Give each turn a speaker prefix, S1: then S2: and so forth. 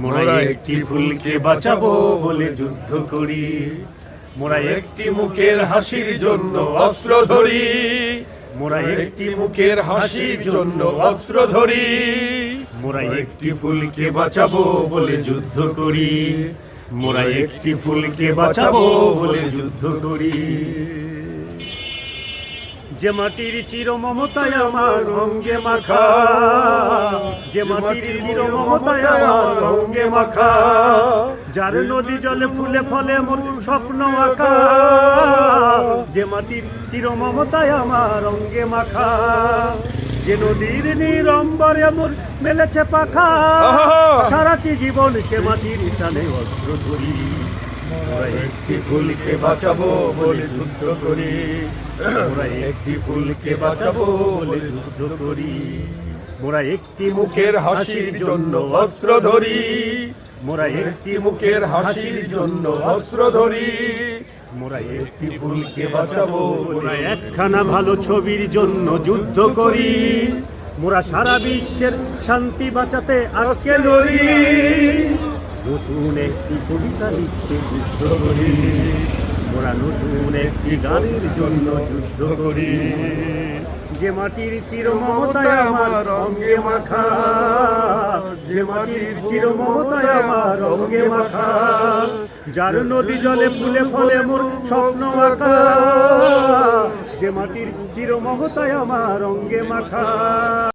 S1: মোরা একটি ফুলকে বাঁচাবো বলে যুদ্ধ করি, মোরা একটি মুখের হাসির জন্য অস্ত্র ধরি, মোরা একটি মুখের হাসির জন্য অস্ত্র ধরি, মোরা একটি ফুলকে বাঁচাবো বলে যুদ্ধ করি, মোরা একটি ফুলকে বাঁচাবো বলে যুদ্ধ করি। যে মাটির চির মমতায় আমার রঙে মাখা, যে মাটির চির মমতায় আমার রঙে মাখা, যার নদী জলে ফুলে ফলে মোর স্বপ্ন আঁকা, যে মাটির চির মমতায় আমার রঙে মাখা, যে নদীর নিরম্বরে মোর মেলেছে পাখা, সারাটি জীবন সে মাটির টানে অস্ত্র ধরি, মোরা একটি ফুলকে বাঁচাবো বলে যুদ্ধ করি, মোরা একটি ফুলকে বাঁচাবো বলে যুদ্ধ করি, মোরা একটি মুখের হাসির জন্য অস্ত্র ধরি, মোরা একটি মুখের হাসির জন্য অস্ত্র ধরি, মোরা একটি ফুলকে বাঁচাবো, মোরা একখানা ভালো ছবির জন্য যুদ্ধ করি, মোরা সারা বিশ্বের শান্তি বাঁচাতে আজকে লড়ি, নতুন একটি কবিতা লিখতে যুদ্ধ করি, মোরা নতুন একটি গানের জন্য যুদ্ধ করি, যে মাটির চির মমতায় আমার রঙে মাখা, যে মাটির চির মমতায় আমার রঙে মাখা, যার নদী জলে ফুলে ফলে মোর স্বপ্ন আঁকা, যে মাটির চির মমতায় আমার রঙে মাখা।